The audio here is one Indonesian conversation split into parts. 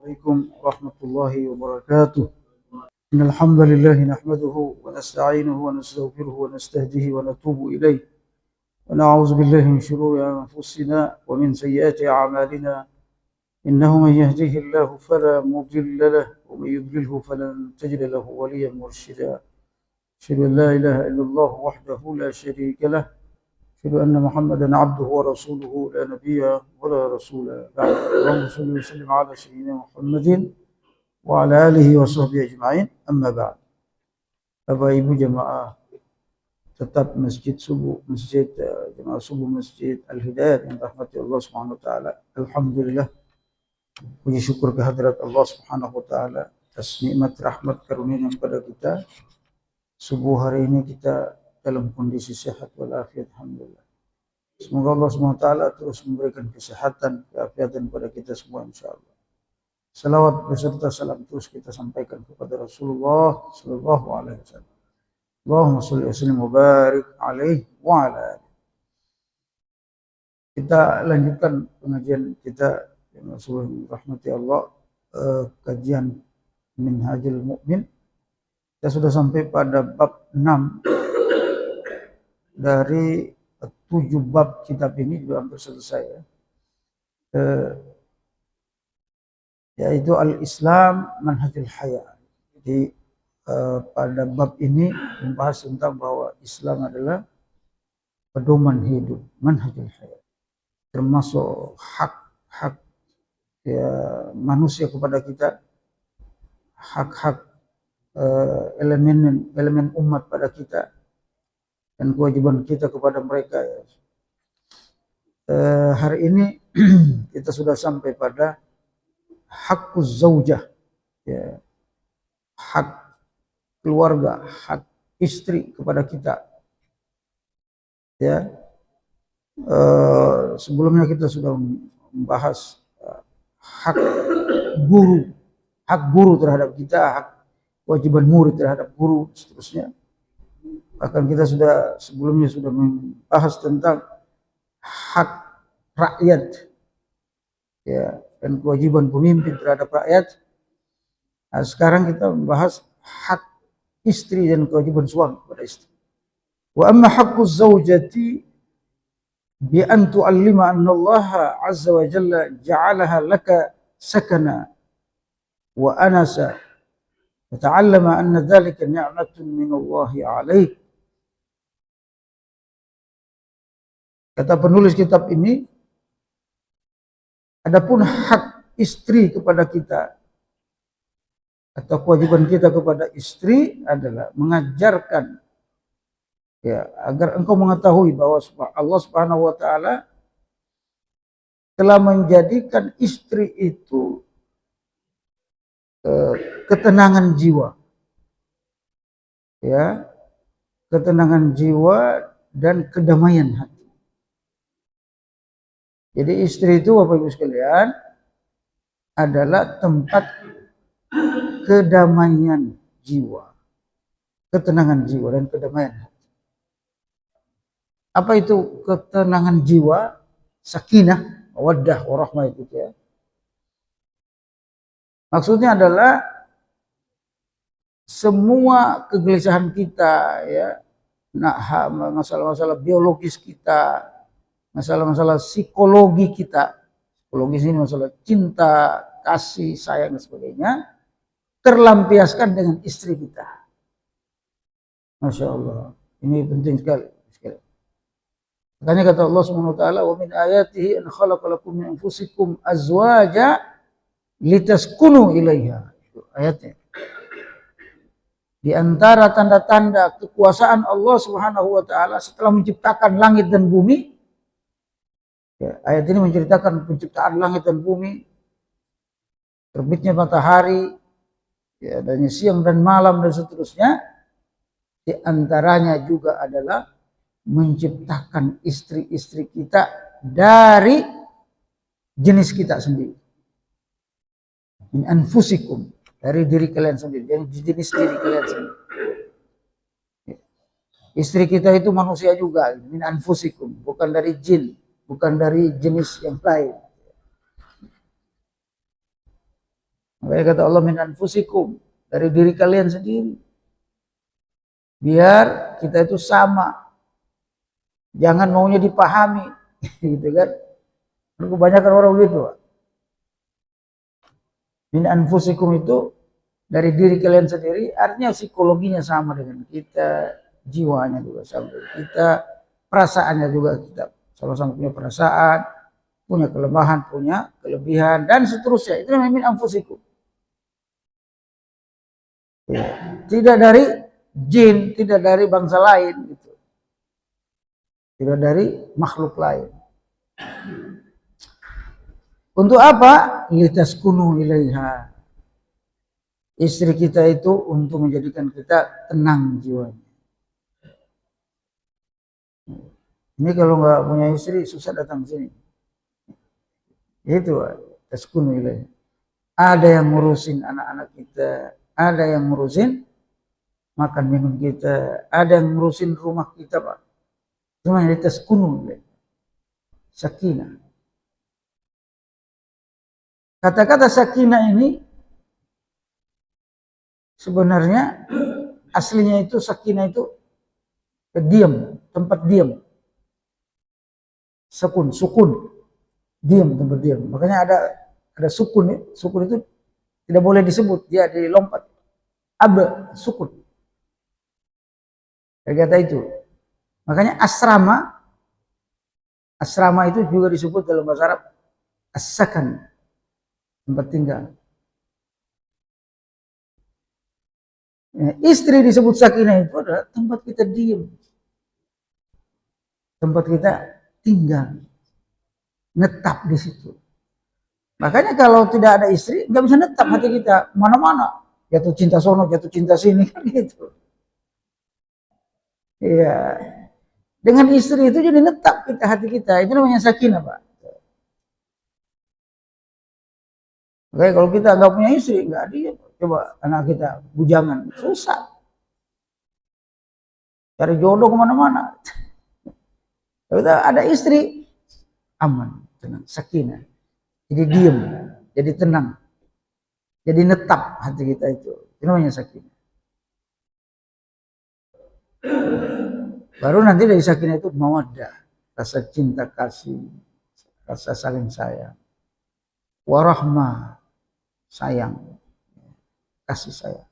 عليكم ورحمة الله وبركاته. إن الحمد لله نحمده ونستعينه ونستغفره ونستهديه ونتوب إليه ونعوذ بالله من شرور أنفسنا ومن سيئات أعمالنا. إنه من يهده الله فلا مضل له ومن يضلله فلن تجد له وليا مرشدا. أشهد أن لا إله إلا الله وحده لا شريك له. أشهد أن محمدا عبده ورسوله لا نبي ولا رسول بعد. اللهم صل وسلم على سيدنا محمد وعلى آله وصحبه أجمعين. أما بعد. Bapak Ibu jemaah tetap masjid jemaah subuh Masjid Al-Hidayat yang rahmati Allah Subhanahu wa taala. Alhamdulillah, puji syukur kehadirat Allah Subhanahu wa taala atas nikmat rahmat karunia kepada kita. Subuh hari ini kita dalam kondisi sehat walafiat, alhamdulillah. Semoga Allah Subhanahu wa taala terus memberikan kesehatan, keafiatan kepada kita semua insyaallah. Salawat beserta salam terus kita sampaikan kepada Rasulullah sallallahu alaihi wasallam. Allahumma shalli wa sallim wa barik alaihi wa ala alihi. Kita lanjutkan pengajian kita yang rahmati Allah, kajian Minhajul Mu'min. Kita sudah sampai pada bab 6 dari 7 bab kitab ini, juga hampir selesai ya. Yaitu Al-Islam Manhajul Hayat. Jadi pada bab ini membahas tentang bahwa Islam adalah pedoman hidup, manhajul hayat, termasuk hak-hak ya, manusia kepada kita, hak-hak elemen umat pada kita, dan kewajiban kita kepada mereka ya. Hari ini kita sudah sampai pada hakuz zaujah ya, hak keluarga, hak istri kepada kita ya. Sebelumnya kita sudah membahas hak guru terhadap kita, hak kewajiban murid terhadap guru, seterusnya. Bahkan kita sebelumnya sudah membahas tentang hak rakyat ya, dan kewajiban pemimpin terhadap rakyat. Nah, sekarang kita membahas hak istri dan kewajiban suami kepada istri. Wa amma haqquz zawjati bi an tu'allima anna Allah azza wa jalla ja'alaha laka sakana wa anasa wa ta'allama anna dhalika ni'matun min Allah 'alaik. Kata penulis kitab ini, adapun hak istri kepada kita atau kewajiban kita kepada istri adalah mengajarkan ya, agar engkau mengetahui bahwa Allah Subhanahu wa taala telah menjadikan istri itu ketenangan jiwa. Ya, ketenangan jiwa dan kedamaian hati. Jadi istri itu Bapak Ibu sekalian adalah tempat kedamaian jiwa, ketenangan jiwa dan kedamaian hati. Apa itu ketenangan jiwa? Sakinah, mawaddah, warahmah itu ya. Maksudnya adalah semua kegelisahan kita ya, masalah-masalah biologis kita, masalah-masalah psikologi kita. Psikologis ini masalah cinta, kasih, sayang dan sebagainya, terlampiaskan dengan istri kita. Masya Allah, ini penting sekali. Makanya kata Allah Subhanahu wa taala, wa min ayatihi an khalaqalakum min anfusikum azwaja litaskunu ilaiha. Itu ayatnya. Di antara tanda-tanda kekuasaan Allah Subhanahu wa taala setelah menciptakan langit dan bumi, ya, ayat ini menceritakan penciptaan langit dan bumi, terbitnya matahari, ya, adanya siang dan malam dan seterusnya. Di antaranya juga adalah menciptakan istri-istri kita dari jenis kita sendiri. Min anfusikum, dari diri kalian sendiri, dari jenis diri kalian sendiri. Istri kita itu manusia juga, min anfusikum, bukan dari jin, bukan dari jenis yang lain. Makanya kata Allah, min anfusikum, dari diri kalian sendiri. Biar kita itu sama. Jangan maunya dipahami. Gitu kan. Kebanyakan orang begitu. Min anfusikum itu dari diri kalian sendiri, artinya psikologinya sama dengan kita, jiwanya juga sama dengan kita, perasaannya juga kita sama-sama punya perasaan, punya kelemahan, punya kelebihan, dan seterusnya. Itu namanya min anfusikum. Ya. Tidak dari jin, tidak dari bangsa lain, gitu. Tidak dari makhluk lain. Untuk apa? Litaskunu ilaiha. Istri kita itu untuk menjadikan kita tenang jiwanya. Ini kalau nggak punya istri susah datang sini. Itu taskunu ilaiha. Ada yang ngurusin anak-anak kita, ada yang ngurusin makan minum kita, ada yang ngurusin rumah kita, Pak. Cuma yang taskunu ilaiha. Sakinah. Kata-kata sakinah ini sebenarnya aslinya itu sakinah itu diam, tempat diam. Sukun, diam, tempat diam. Makanya ada sukun ya. Sukun itu tidak boleh disebut, dia dilompat. Sukun. Kata itu. Makanya asrama itu juga disebut dalam bahasa Arab as-sakan, tempat tinggal. Ya, istri disebut sakinah itu adalah tempat kita diam, tempat kita tinggal, netap di situ. Makanya kalau tidak ada istri, nggak bisa netap hati kita, mana-mana, jatuh cinta sono, jatuh cinta sini, kan gitu. Iya, dengan istri itu jadi netap kita hati kita, itu namanya sakinah, Pak. Makanya kalau kita nggak punya istri, nggak dia, coba anak kita bujangan, susah. Cari jodoh kemana-mana. Kalau ada istri, aman, tenang, sakinah. Jadi diam, jadi tenang, jadi netap hati kita itu. Itu namanya sakinah. Baru nanti dari sakinah itu mawaddah, rasa cinta kasih, rasa saling sayang. Warahmah, sayang, kasih sayang.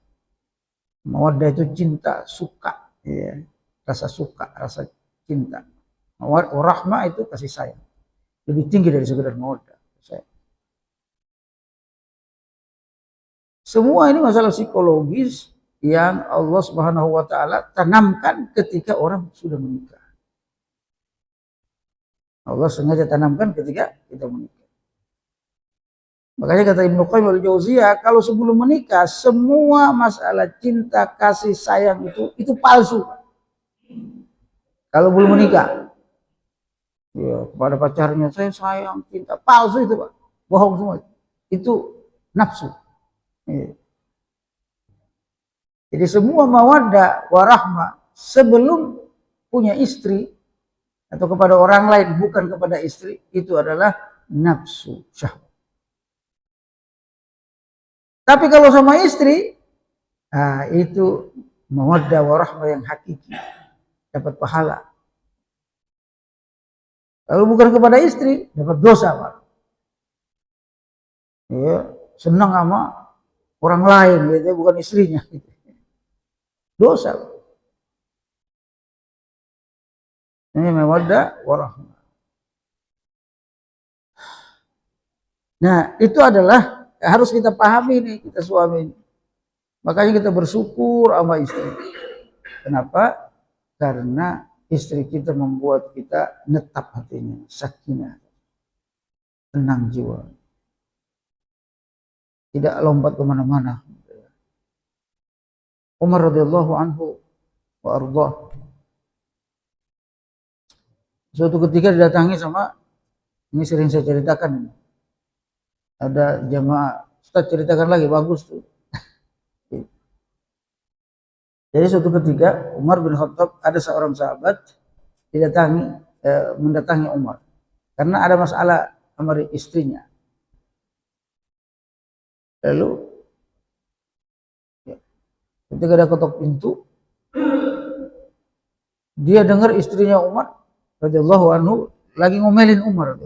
Mawaddah itu cinta, suka, ya. Rasa suka, rasa cinta. Warahmah itu kasih sayang. Lebih tinggi dari sekedar mawaddah. Semua ini masalah psikologis yang Allah Subhanahu wa taala tanamkan ketika orang sudah menikah. Allah sengaja tanamkan ketika kita menikah. Makanya kata Ibnu Qayyim al-Jauziyah, kalau sebelum menikah semua masalah cinta, kasih, sayang itu palsu. Kalau belum menikah, ya, kepada pacarnya saya sayang, cinta, palsu itu, Pak. Bohong semua. Itu nafsu. Ya. Jadi semua mawaddah warahmah sebelum punya istri atau kepada orang lain bukan kepada istri itu adalah nafsu syahwat. Tapi kalau sama istri, nah itu mawaddah warahmah yang hakiki, dapat pahala. Kalau bukan kepada istri, dapat dosa, Pak. Ya, senang sama orang lain, gitu, bukan istrinya. Dosa. Ini mawaddah warahmah. Nah, itu adalah harus kita pahami nih, kita suami ini. Makanya kita bersyukur sama istri. Kenapa? Karena istri kita membuat kita netap hatinya, sakinah, tenang jiwa, tidak lompat kemana-mana. Umar radhiyallahu anhu wa ardhah. Suatu ketika didatangi sama, ini sering saya ceritakan, ada jamaah, Ustaz ceritakan lagi, bagus tuh. Jadi suatu ketika Umar bin Khattab, ada seorang sahabat mendatangi Umar karena ada masalah sama istrinya. Lalu Ketika dia ketok pintu, dia dengar istrinya Umar radhiyallahu anhu lagi ngomelin Umar.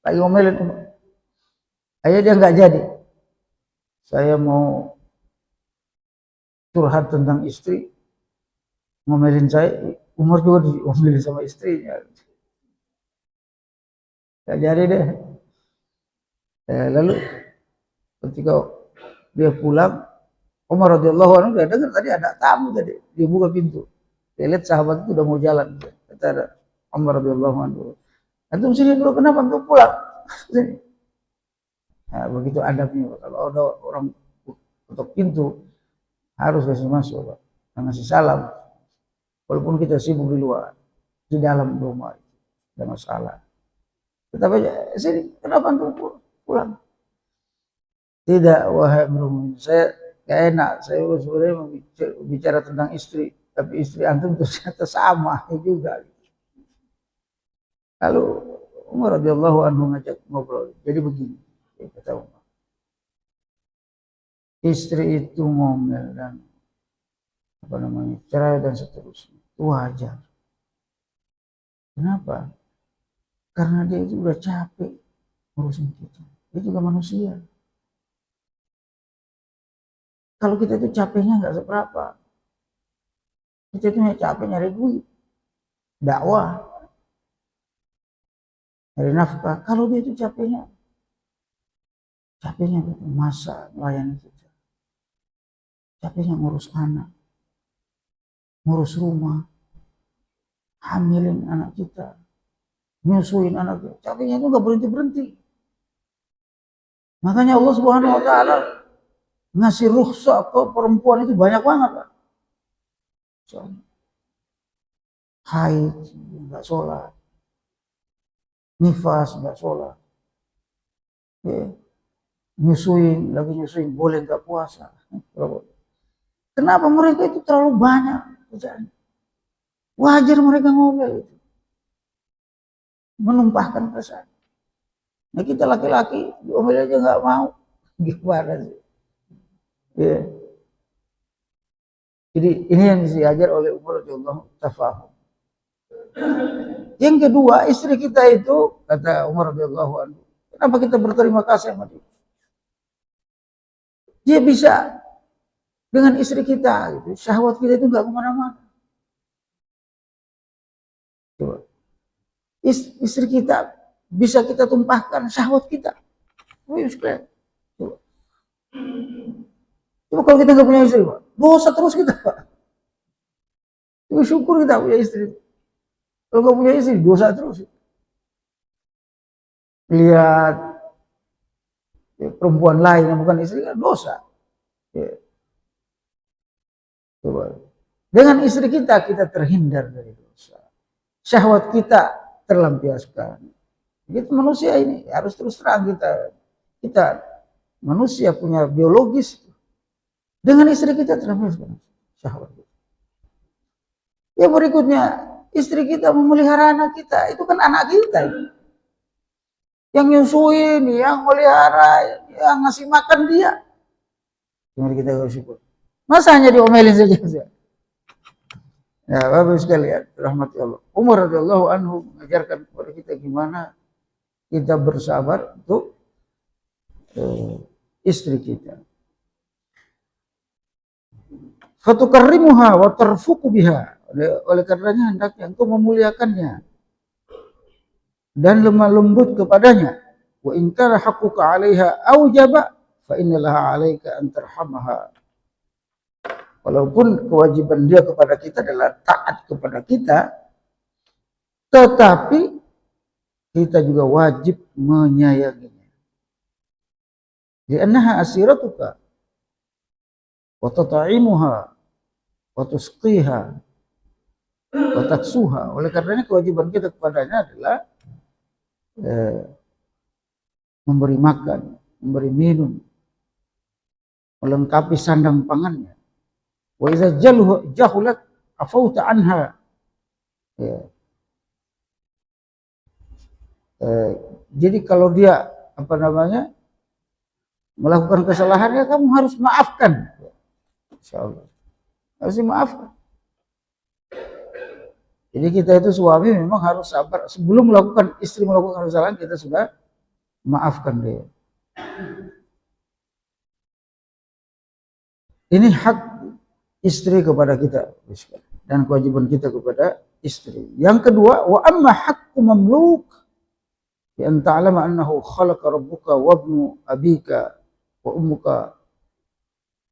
Lagi ngomelin Umar. Akhirnya dia nggak jadi. Saya mau curhat tentang istri, ngomelin saya, Umar juga diomelin sama istrinya. Nggak jadi deh. Lalu ketika dia pulang, Umar radhiyallahu anhu udah dengar tadi ada tamu tadi, dia buka pintu. Dia lihat sahabat itu udah mau jalan. Kata Umar radhiyallahu anhu, antum sini dulu, kenapa antum pulang? Nah, begitu adabnya, kalau ada orang ketok pintu harus kasih masuk, Pak. Ngasih salam, walaupun kita sibuk di luar, di dalam rumah ada masalah. Tetapi sini, kenapa antum pulang? Tidak, wahai Amirul, saya gak enak, saya sebenarnya mau bicara tentang istri, tapi istri antum ternyata sama juga. Lalu Umar radhiyallahu anhu ngajak ngobrol. Jadi begini, kata Umar, istri itu ngomel dan cerai dan seterusnya, itu wajar. Kenapa? Karena dia itu udah capek ngurusin kita. Dia juga manusia. Kalau kita itu capeknya nggak seberapa, kita itu capek nyari duit, dakwah, nyari nafkah. Kalau dia itu capeknya masa melayani kita, capeknya ngurus anak, ngurus rumah, hamilin anak kita, nyusuin anak kita, capeknya itu nggak berhenti. Makanya Allah Subhanahu Wa Taala ngasih rukhsah ke perempuan itu banyak banget, Pak. Haid nggak sholat, nifas nggak sholat, ya. lagi nyusuin boleh nggak puasa. Kenapa mereka itu terlalu banyak kerjaan? Wajar mereka ngomel itu, menumpahkan perasaan. Nah kita laki-laki diomel aja nggak mau, gimana sih? Ya. Jadi ini yang diajar oleh Umar radhiyallahu tafahum. Yang kedua, istri kita itu, kata Umar radhiyallahu anhu, kenapa kita berterima kasih sama dia? Dia bisa dengan istri kita, gitu. Syahwat kita itu nggak kemana-mana. Coba. Istri kita bisa kita tumpahkan syahwat kita. Coba. Coba kalau kita nggak punya istri, Pak, dosa terus kita, Pak. Coba syukur kita punya istri. Kalau nggak punya istri, dosa terus. Lihat ya, perempuan lain yang bukan istri kan dosa. Ya. Coba. Dengan istri kita terhindar dari dosa. Syahwat kita terlampiaskan. Gitu manusia ini harus terus terang kita manusia punya biologis. Dengan istri kita terlampiaskan syahwat kita. Yang berikutnya, istri kita memelihara anak kita, itu kan anak kita. Yang nyusuin, yang melihara, yang ngasih makan dia. Mari kita bersyukur. Masa hanya diomelin saja? Ya, Bapak sekalian, rahmati Allah. Umar radhiyallahu anhu mengajarkan kepada kita gimana kita bersabar untuk istri kita. Fatukarrimuha wa tarfuqu biha. Oleh karenanya hendaknya engkau memuliakannya dan lemah lembut kepadanya. Wa in kana haqquka 'alaiha aujaba fa innallaha 'alaika an tarhamaha. Walaupun kewajiban dia kepada kita adalah taat kepada kita, tetapi kita juga wajib menyayanginya. Li'annaha asiratuka wa tat'imuha wa tusqiha wa taksuha. Oleh karenanya kewajiban kita kepadanya adalah memberi makan, memberi minum, melengkapi sandang pangannya. Wa idza jahulat afauta anha. Ya. Jadi kalau dia melakukan kesalahan, ya kamu harus maafkan. Insyaallah harus dimaafkan. Jadi kita itu suami memang harus sabar. Sebelum istri melakukan kesalahan, kita sudah maafkan dia. Ini hak istri kepada kita dan kewajiban kita kepada istri. Yang kedua, wa amma haqqu mamluk bi an ta'lama annahu khalaqa rabbuka wa ibnu abika wa ummuka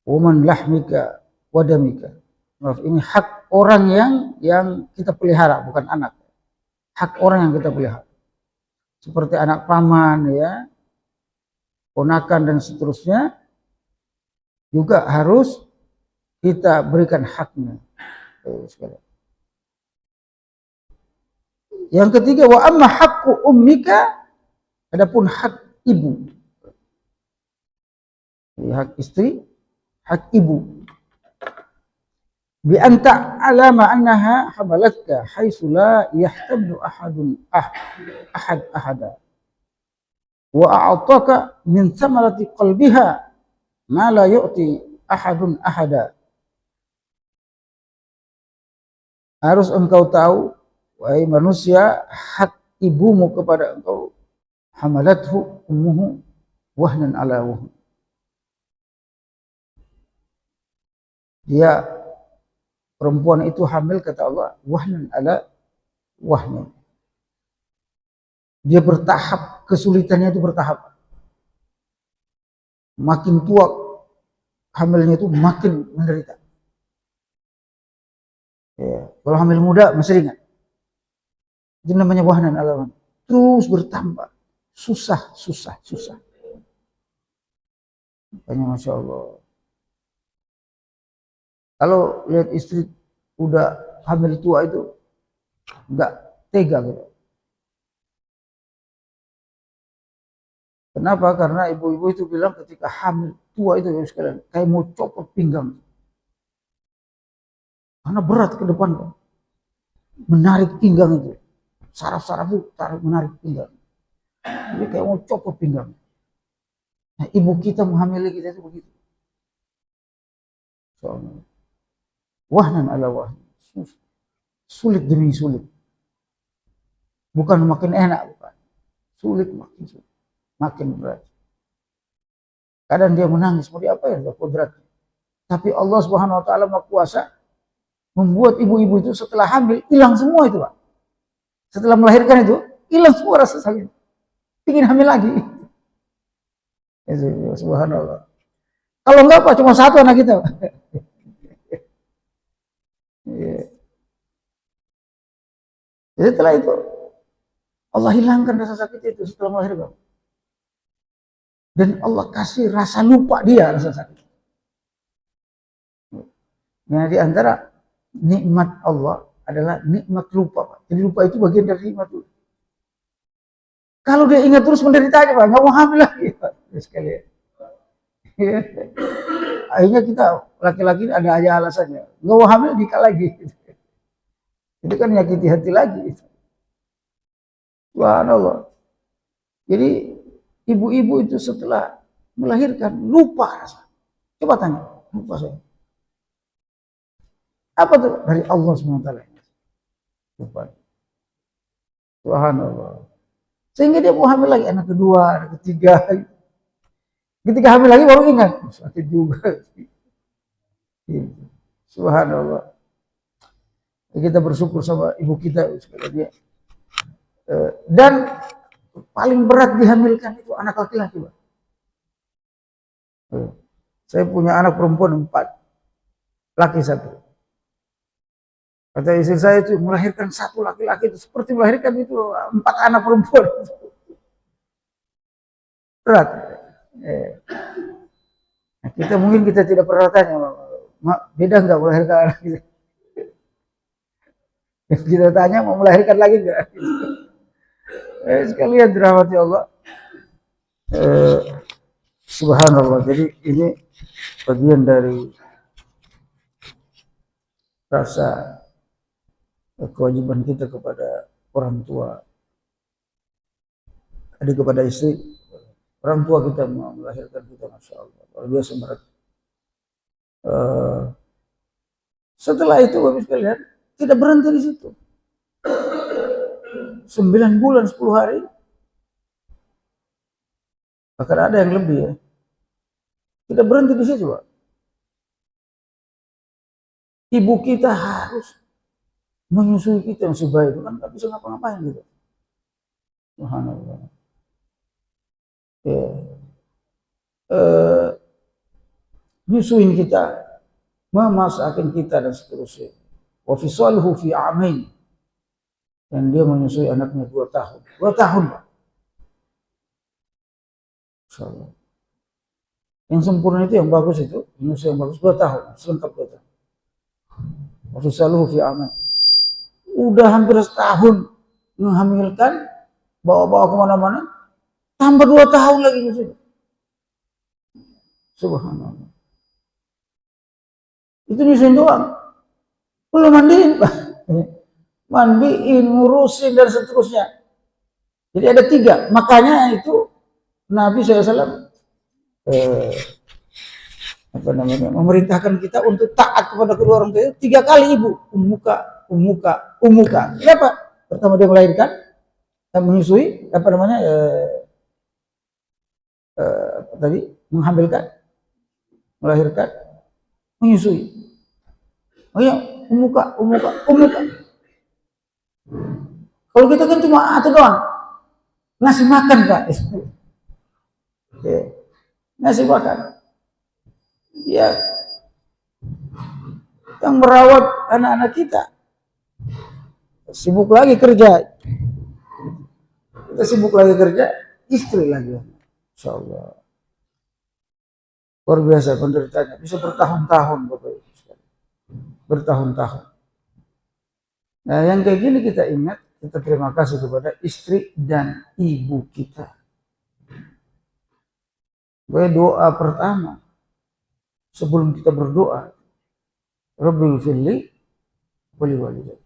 wa man lahmika wa damika. Maaf, ini hak orang yang kita pelihara, bukan anak. Hak orang yang kita pelihara. Seperti anak paman, ya, ponakan dan seterusnya, juga harus kita berikan haknya. Yang ketiga, wa amma haqqu ummika, adapun hak ibu. Hak istri, hak ibu. Bi anta alama annaha hamalatka haitsu la yahtamlu ahada wa a'taka min thamarati qalbiha ma la yu'ti ahadun ahada. Harus engkau tahu, wahai manusia, hak ibumu kepada engkau. Hamalathu ummuhu wahnan ala wahn. Dia, perempuan itu hamil, kata Allah, wahnan ala wahnan. Dia bertahap, kesulitannya itu bertahap. Makin tua hamilnya itu makin menderita. Ya, kalau hamil muda masih ringan. Itu namanya wahnan ala wahnan. Terus bertambah. Susah. Makanya Masya Allah. Kalau lihat istri udah hamil tua itu enggak tega gitu. Kenapa? Karena ibu-ibu itu bilang ketika hamil tua itu, ya sekalian, kayak mau copot pinggang. Karena berat ke depan, kan? Menarik pinggang itu. Saraf-saraf itu menarik pinggang. Jadi kayak mau copot pinggang. Nah, ibu kita menghamili kita itu begitu. Soalnya wahnan ala wahnan. Sulit demi sulit. Bukan makin enak, bukan. Sulit makin sulit. Makin berat. Kadang dia menangis, mau diapa ya, kodratnya. Tapi Allah Subhanahu wa taala Maha Kuasa membuat ibu-ibu itu setelah hamil hilang semua itu, Pak. Setelah melahirkan itu hilang semua rasa sakit. Ingin hamil lagi. Subhanallah. Kalau enggak, Pak, cuma satu anak kita, Pak. Jadi setelah itu Allah hilangkan rasa sakit itu setelah melahirkan. Dan Allah kasih rasa lupa dia rasa sakit. Nah, di antara nikmat Allah adalah nikmat lupa, Pak. Jadi lupa itu bagian dari nikmat itu. Kalau dia ingat terus menderita aja, Pak, nggak mau hamil lagi, Pak. Sekalian. Akhirnya kita laki-laki ada aja alasannya, nggak mau hamil nikah lagi. Itu kan menyakiti hati lagi. Subhanallah. Jadi ibu-ibu itu setelah melahirkan lupa rasa. Coba tanya, lupa saya. Apa tuh? Dari Allah SWT. Lupa. Subhanallah. Sehingga dia mau hamil lagi, anak kedua, anak ketiga. Ketika hamil lagi baru ingat, sakit juga. Subhanallah. Kita bersyukur sama ibu kita. Dan paling berat dihamilkan itu anak laki-laki, Pak. Saya punya anak perempuan 4, laki 1. Kata istri saya itu melahirkan 1 laki-laki itu seperti melahirkan itu 4 anak perempuan. Berat. Nah, kita mungkin tidak pernah tanya, beda nggak melahirkan anak kita? Kita tanya mau melahirkan lagi nggak? Sekalian dirahmati Allah. Subhanallah. Jadi ini bagian dari rasa kewajiban kita kepada orang tua, adik kepada istri, orang tua kita melahirkan kita, masya Allah, luar biasa berat. Setelah itu Bapak sekalian tidak berhenti di situ. 9 bulan 10 hari, bahkan ada yang lebih ya. Tidak berhenti di situ, Pak. Ibu kita harus menyusui kita yang sebaik itu kan nggak bisa ngapa-ngapain gitu. Subhanallah. Ya. Nyusuin kita, memasakin kita dan seterusnya. Wa fisaluhu fi amain. Dan dia menyusui anaknya 2 tahun. 2 tahun, Pak. Insyaallah. Yang sempurna itu yang bagus itu, menyusui yang bagus 2 tahun, selengkap 2 tahun. Wa fisaluhu fi amain. Udah hampir setahun menghamilkan, bawa-bawa kemana-mana, tambah 2 tahun lagi nyusui. Subhanallah. Itu nyusuin doang. Belum mandiin, Pak. Mandiin, ngurusin, dan seterusnya. Jadi ada 3. Makanya itu Nabi SAW memerintahkan kita untuk taat kepada kedua orang tua. 3 kali ibu. Umuka. Kenapa? Pertama dia melahirkan dan menyusui, menghamilkan, melahirkan, menyusui. Oh ya, umuka. Kalau kita kan cuma itu doang, ngasih makan, Pak. Ngasih makan. Ya, yang merawat anak-anak kita sibuk lagi kerja. Kita sibuk lagi kerja, istri lagi. Insyaallah. Luar biasa penderitaannya, bisa bertahun-tahun, Bapak Ibu. Bertahun-tahun. Nah, yang kayak gini kita ingat, kita terima kasih kepada istri dan ibu kita. Doa pertama sebelum kita berdoa, Rabbi ghfirli wa li walidayya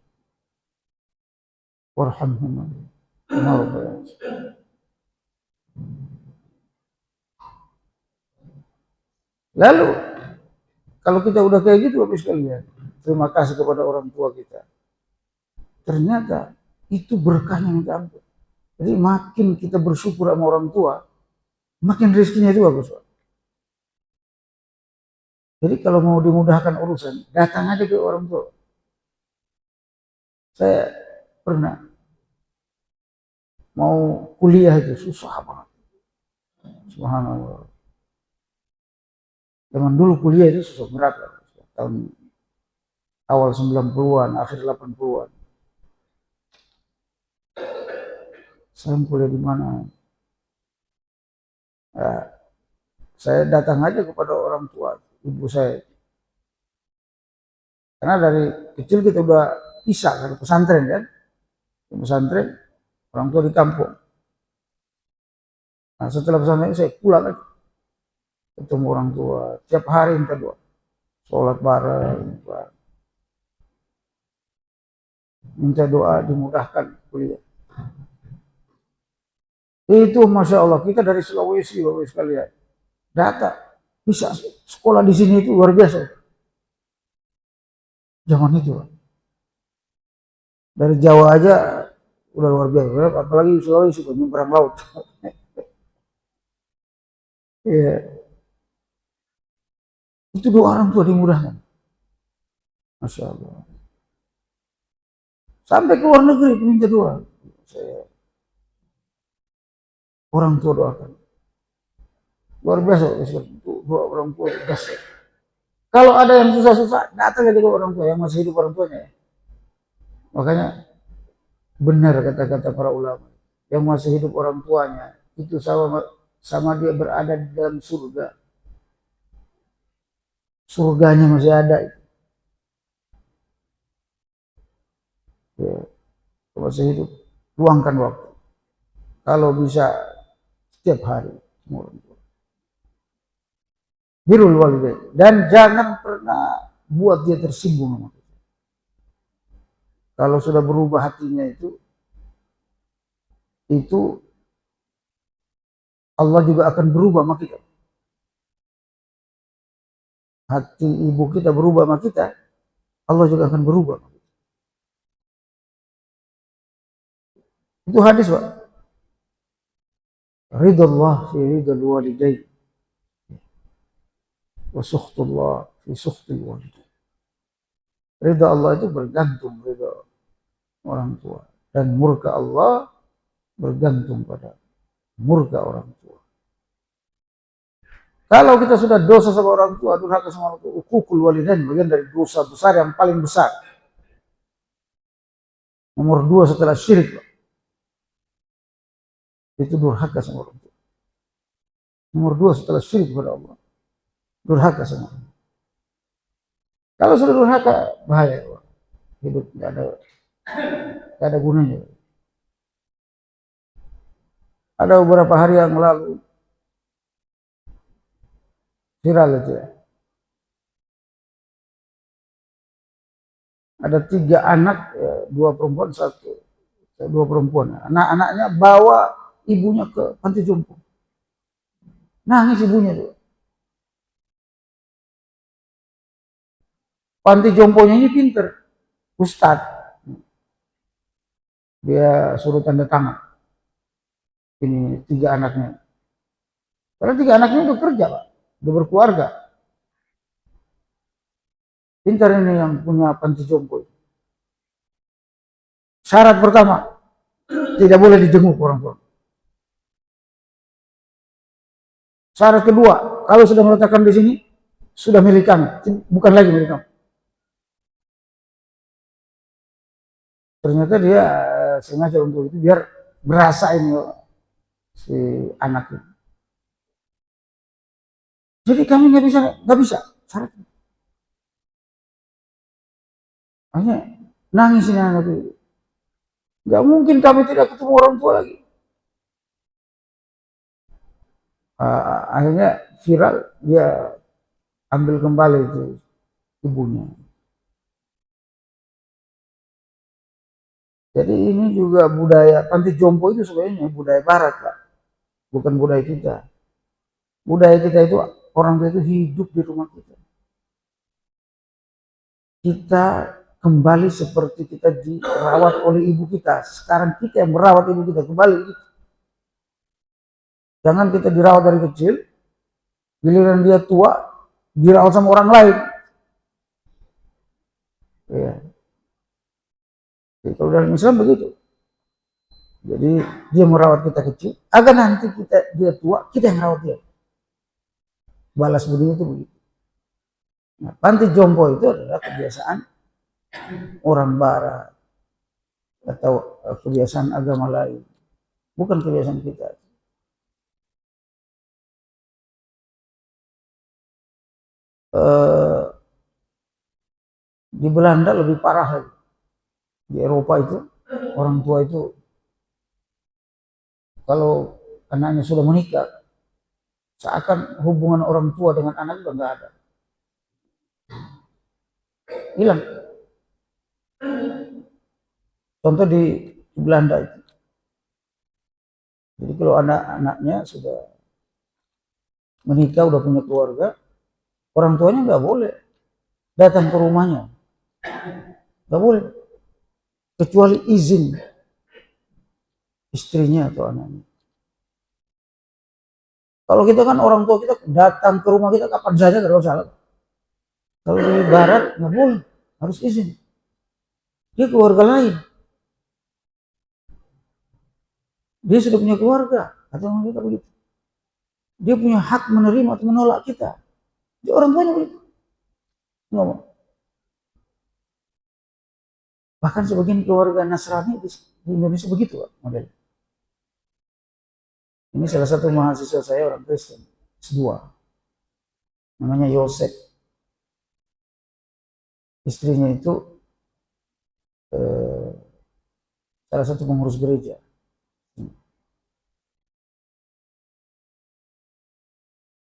warhamhuma kama rabbayani. Lalu kalau kita udah kayak gitu habis sekalian, terima kasih kepada orang tua kita. Ternyata itu berkahnya minta ampun. Jadi makin kita bersyukur sama orang tua, makin rezekinya itu bagus, Pak. Jadi kalau mau dimudahkan urusan, datang aja ke orang tua. Saya pernah mau kuliah itu susah banget. Subhanallah. Zaman dulu kuliah itu susah berat, tahun awal 90-an, akhir 80-an. Saya kuliah di mana? Saya datang aja kepada orang tua, ibu saya. Karena dari kecil kita udah pisah dari pesantren kan. Pesantren, orang tua di kampung. Nah, setelah pesantren saya pulang aja. Ketemu orang tua, tiap hari minta doa. Sholat bareng, minta doa dimudahkan kuliah. Itu Masya Allah, kita dari Sulawesi, Bapak sekalian, data bisa sekolah di sini itu luar biasa. Zaman itu, dari Jawa aja udah luar biasa, apalagi Sulawesi menyeberang laut. Ya. Itu doa orang tua dimudahkan. Masya Allah. Sampai ke luar negeri minta doa. Orang tua doakan. Luar biasa doa orang tua biasa. Kalau ada yang susah-susah, datang aja ke orang tua yang masih hidup orang tuanya. Makanya benar kata-kata para ulama, yang masih hidup orang tuanya itu sama dia berada di dalam surga. Surganya masih ada itu. Ya, masih hidup, luangkan waktu. Kalau bisa setiap hari orang tua. Birrul walidain, dan jangan pernah buat dia tersinggung sama kita. Kalau sudah berubah hatinya itu Allah juga akan berubah sama kita. Hati ibu kita berubah sama kita, Allah juga akan berubah. Itu hadis, Pak. Ridallah fi ridal walidain wa sukhtullah fi sukhtil walidain. Ridha Allah itu bergantung ridha orang tua, dan murka Allah bergantung pada murka orang tua. Kalau kita sudah dosa sama orang tua, durhaka sama orang tua, uququl walidain bagian dari dosa besar yang paling besar. Nomor 2 setelah syirik, Pak. Itu durhaka sama orang tua. Nomor 2 setelah syirik kepada Allah, durhaka sama orang tua. Kalau sudah durhaka, bahaya, Pak. Hidup nggak ada gunanya. Ada beberapa hari yang lalu viral itu ya. Ada 3 anak, ya, 2 perempuan, 2 perempuan. Anak-anaknya bawa ibunya ke panti jompo. Nangis ibunya tuh. Panti jomponya ini pinter, Ustadz. Dia suruh tanda tangan. Ini 3 anaknya. Karena 3 anaknya udah kerja, Pak. Udah berkeluarga. Pintar ini yang punya panti jompo. Syarat pertama, tidak boleh dijenguk orang tua. Syarat kedua, kalau sudah meletakkan di sini, sudah milik kami, bukan lagi milik kami. Ternyata dia sengaja untuk itu biar berasa ini si anak itu. Jadi kami nggak bisa syaratnya. Hanya nangis ini anak itu. Nggak mungkin kami tidak ketemu orang tua lagi. Akhirnya viral, dia ambil kembali itu ibunya. Jadi ini juga budaya panti jompo itu sebenarnya budaya barat, Pak. Bukan budaya kita. Budaya kita itu orang tua itu hidup di rumah kita. Kita kembali seperti kita dirawat oleh ibu kita. Sekarang kita yang merawat ibu kita kembali. Jangan kita dirawat dari kecil, giliran dia tua, dirawat sama orang lain. Ya. Jadi kalau dalam Islam begitu. Jadi dia merawat kita kecil, agar nanti dia tua, kita yang merawat dia. Balas budinya itu begitu. Nah, panti jompo itu adalah kebiasaan orang barat atau kebiasaan agama lain, bukan kebiasaan kita. Di Belanda lebih parah lagi. Di Eropa itu orang tua itu kalau anaknya sudah menikah, seakan hubungan orang tua dengan anak itu nggak ada, hilang. Contoh di Belanda itu. Jadi kalau anak-anaknya sudah menikah, udah punya keluarga, orang tuanya nggak boleh datang ke rumahnya, nggak boleh, kecuali izin istrinya atau anaknya. Kalau kita kan orang tua kita datang ke rumah kita kapan saja tidak salah. Kalau di barat nggak boleh, harus izin. Dia keluarga lain, dia sudah punya keluarga, atau kita begitu. Dia punya hak menerima atau menolak kita. Dia orang tuanya begitu. Ngomong. Bahkan sebagian keluarga Nasrani di Indonesia begitu, Pak, model. Ini salah satu mahasiswa saya orang Kristen, S2. Namanya Yosef. Istrinya itu salah satu pengurus gereja.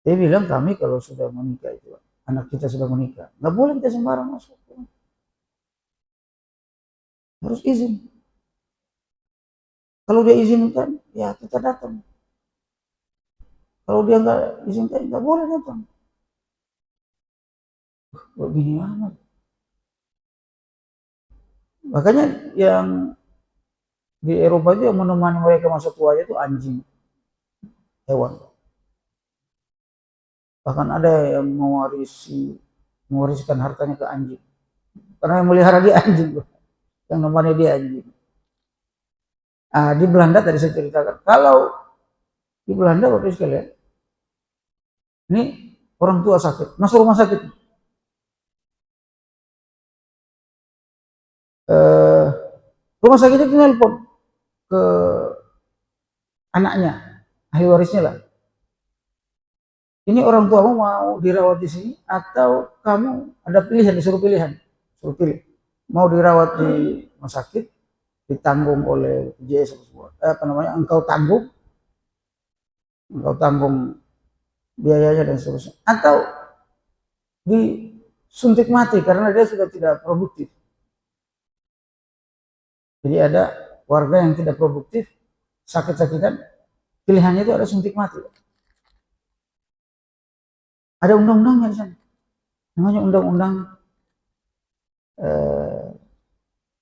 Dia bilang kami kalau sudah menikah itu, anak kita sudah menikah, nggak boleh kita sembarang masuk. Harus izin. Kalau dia izinkan, ya kita datang. Kalau dia nggak izinkan, nggak boleh datang. Begini amat. Makanya yang di Eropa itu yang menemani mereka masa tuanya itu anjing, hewan. Bahkan ada yang mewariskan hartanya ke anjing. Karena yang melihara dia anjing, yang menemani dia anjing. Di Belanda tadi saya ceritakan, kalau di Belanda Bapak sekalian, ini orang tua sakit, masuk rumah sakit. Rumah sakit itu nelpon ke anaknya, ahli warisnya lah. Ini orang tuamu mau dirawat di sini atau kamu ada pilihan, disuruh pilihan, suruh pilih. Mau dirawat di rumah sakit, ditanggung oleh BPJS, engkau tanggung biayanya dan seterusnya, atau disuntik mati karena dia sudah tidak produktif. Jadi ada warga yang tidak produktif, sakit-sakitan, pilihannya itu ada suntik mati. Ada undang-undangnya di sana, namanya undang-undang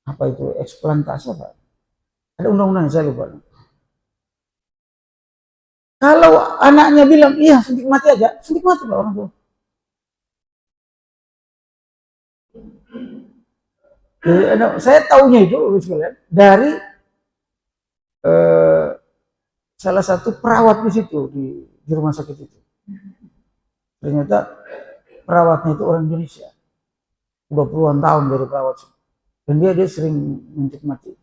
apa itu eksplantasi apa? Ada undang-undangnya, saya lupa. Kalau anaknya bilang iya suntik mati aja, suntik mati Pak orang tua. Saya tahunya itu dari salah satu perawat di situ di rumah sakit itu. Ternyata perawatnya itu orang Indonesia, udah puluhan tahun dari perawat, dan dia sering suntik mati.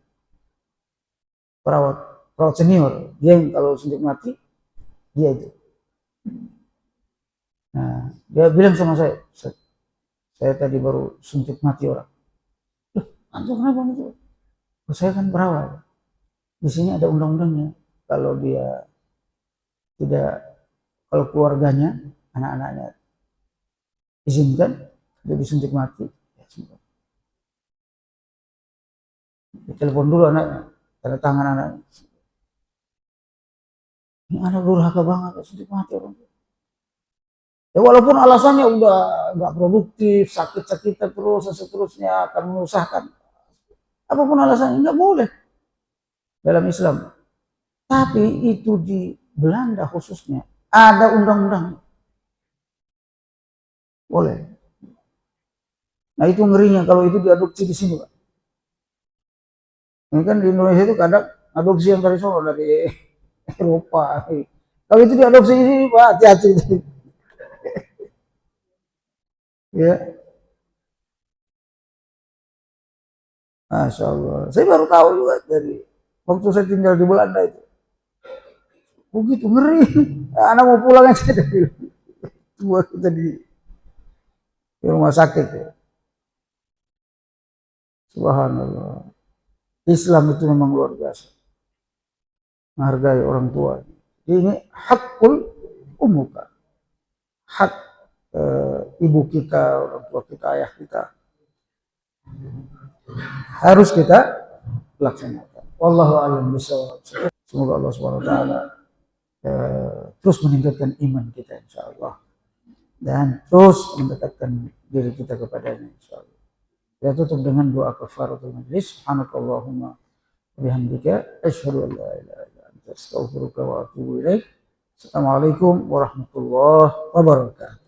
Perawat senior, dia yang kalau suntik mati dia itu. Nah, dia bilang sama saya tadi baru suntik mati orang. Antum kenapa itu? Saya kan perawat. Di sini ada undang-undangnya. Kalau dia kalau keluarganya, anak-anaknya izinkan, dia disuntik mati. Ya, telepon dulu anaknya, tanda tangan anaknya. Ini anak durhaka banget, suntik mati orang. Ya walaupun alasannya udah nggak produktif, sakit-sakitan terus, dan seterusnya akan menyusahkan. Apapun alasannya nggak boleh dalam Islam. Tapi itu di Belanda khususnya ada undang-undang. Boleh. Nah itu ngerinya kalau itu diadopsi di sini Pak. Ini kan di Indonesia itu kadang adopsi yang dari Solo, dari Eropa. Kalau itu diadopsi di sini Pak, hati-hati. Ya, Masya Allah. Saya baru tahu juga dari waktu saya tinggal di Belanda itu. Begitu ngeri. Anak mau pulang aja dari tua kita di rumah sakit ya. Subhanallah. Islam itu memang luar biasa. Menghargai orang tua. Ini hakul umuka. Hak ibu kita, orang tua kita, ayah kita. Harus kita laksanakan. Wallahu a'lam bishawab. Semoga Allah SWT terus meningkatkan iman kita insyaallah dan terus mendekatkan diri kita kepadanya insyaallah. Kita tutup dengan doa kafaratul majlis. Subhanakallahumma bihamdika asyhadu an la ilaha illa anta astaghfiruka wa atubu ilaik. Assalamualaikum warahmatullahi wabarakatuh.